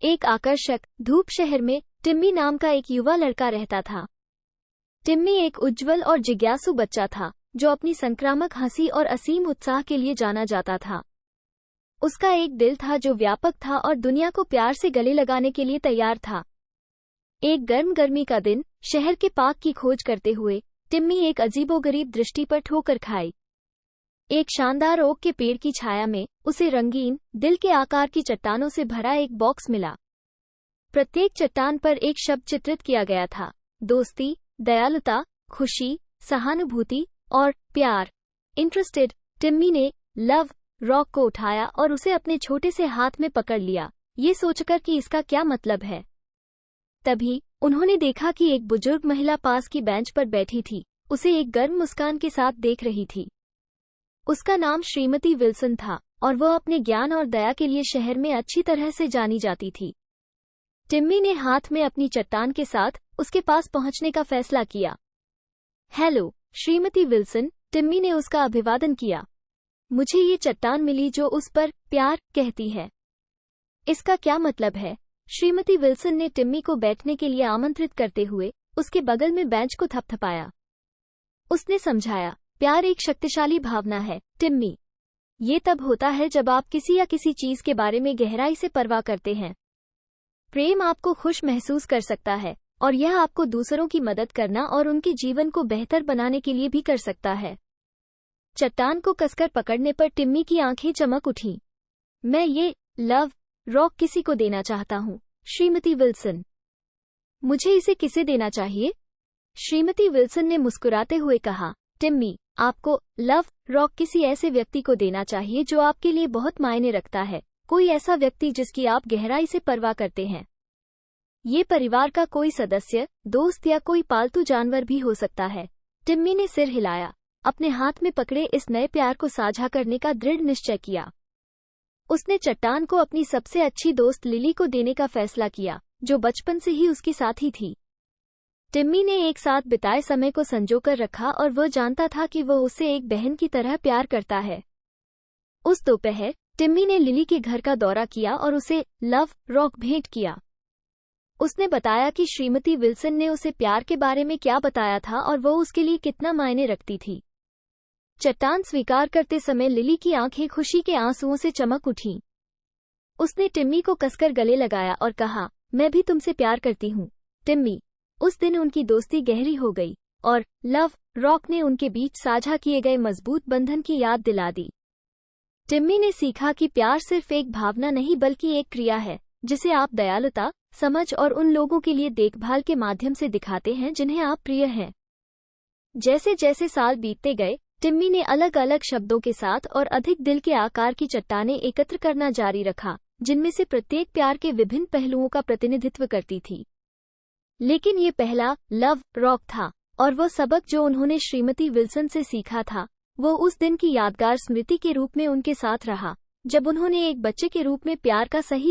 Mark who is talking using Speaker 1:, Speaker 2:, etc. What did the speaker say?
Speaker 1: एक आकर्षक धूप शहर में टिम्मी नाम का एक युवा लड़का रहता था। टिम्मी एक उज्जवल और जिज्ञासु बच्चा था जो अपनी संक्रामक हंसी और असीम उत्साह के लिए जाना जाता था। उसका एक दिल था जो व्यापक था और दुनिया को प्यार से गले लगाने के लिए तैयार था। एक गर्मी का दिन, शहर के पार्क की खोज करते हुए टिम्मी एक अजीबोगरीब दृष्टि पर ठोकर खाई। एक शानदार ओक के पेड़ की छाया में उसे रंगीन, दिल के आकार की चट्टानों से भरा एक बॉक्स मिला। प्रत्येक चट्टान पर एक शब्द चित्रित किया गया था: दोस्ती, दयालुता, खुशी, सहानुभूति और प्यार। इंटरेस्टेड, टिम्मी ने लव रॉक को उठाया और उसे अपने छोटे से हाथ में पकड़ लिया, ये सोचकर कि इसका क्या मतलब है। तभी उन्होंने देखा कि एक बुजुर्ग महिला पास की बेंच पर बैठी थी, उसे एक गर्म मुस्कान के साथ देख रही थी। उसका नाम श्रीमती विल्सन था और वह अपने ज्ञान और दया के लिए शहर में अच्छी तरह से जानी जाती थी। टिम्मी ने हाथ में अपनी चट्टान के साथ उसके पास पहुंचने का फैसला किया। हेलो श्रीमती विल्सन, टिम्मी ने उसका अभिवादन किया। मुझे ये चट्टान मिली जो उस पर प्यार कहती है। इसका क्या मतलब है? श्रीमती विल्सन ने टिम्मी को बैठने के लिए आमंत्रित करते हुए उसके बगल में बेंच को थपथपाया। उसने समझाया, प्यार एक शक्तिशाली भावना है टिम्मी। ये तब होता है जब आप किसी या किसी चीज के बारे में गहराई से परवाह करते हैं। प्रेम आपको खुश महसूस कर सकता है और यह आपको दूसरों की मदद करना और उनके जीवन को बेहतर बनाने के लिए भी कर सकता है। चट्टान को कसकर पकड़ने पर टिम्मी की आंखें चमक उठीं। मैं ये लव रॉक किसी को देना चाहता हूँ, श्रीमती विल्सन। मुझे इसे किसे देना चाहिए? श्रीमती विल्सन ने मुस्कुराते हुए कहा, टिम्मी, आपको लव रॉक किसी ऐसे व्यक्ति को देना चाहिए जो आपके लिए बहुत मायने रखता है, कोई ऐसा व्यक्ति जिसकी आप गहराई से परवाह करते हैं। ये परिवार का कोई सदस्य, दोस्त या कोई पालतू जानवर भी हो सकता है। टिम्मी ने सिर हिलाया, अपने हाथ में पकड़े इस नए प्यार को साझा करने का दृढ़ निश्चय किया। उसने चट्टान को अपनी सबसे अच्छी दोस्त लिली को देने का फैसला किया, जो बचपन से ही उसकी साथी थी। टिम्मी ने एक साथ बिताए समय को संजोकर रखा और वह जानता था कि वह उसे एक बहन की तरह प्यार करता है। उस दोपहर टिम्मी ने लिली के घर का दौरा किया और उसे लव रॉक भेंट किया। उसने बताया कि श्रीमती विल्सन ने उसे प्यार के बारे में क्या बताया था और वह उसके लिए कितना मायने रखती थी। चट्टान स्वीकार करते समय लिली की आंखें खुशी के आंसुओं से चमक उठीं। उसने टिम्मी को कसकर गले लगाया और कहा, मैं भी तुमसे प्यार करती हूँ टिम्मी। उस दिन उनकी दोस्ती गहरी हो गई और लव रॉक ने उनके बीच साझा किए गए मजबूत बंधन की याद दिला दी। टिम्मी ने सीखा कि प्यार सिर्फ एक भावना नहीं बल्कि एक क्रिया है, जिसे आप दयालुता, समझ और उन लोगों के लिए देखभाल के माध्यम से दिखाते हैं जिन्हें आप प्रिय हैं। जैसे जैसे साल बीतते गए, टिम्मी ने अलग अलग शब्दों के साथ और अधिक दिल के आकार की चट्टानें एकत्र करना जारी रखा, जिनमें से प्रत्येक प्यार के विभिन्न पहलुओं का प्रतिनिधित्व करती थी। लेकिन ये पहला लव रॉक था और वह सबक जो उन्होंने श्रीमती विल्सन से सीखा था, वो उस दिन की यादगार स्मृति के रूप में उनके साथ रहा, जब उन्होंने एक बच्चे के रूप में प्यार का सही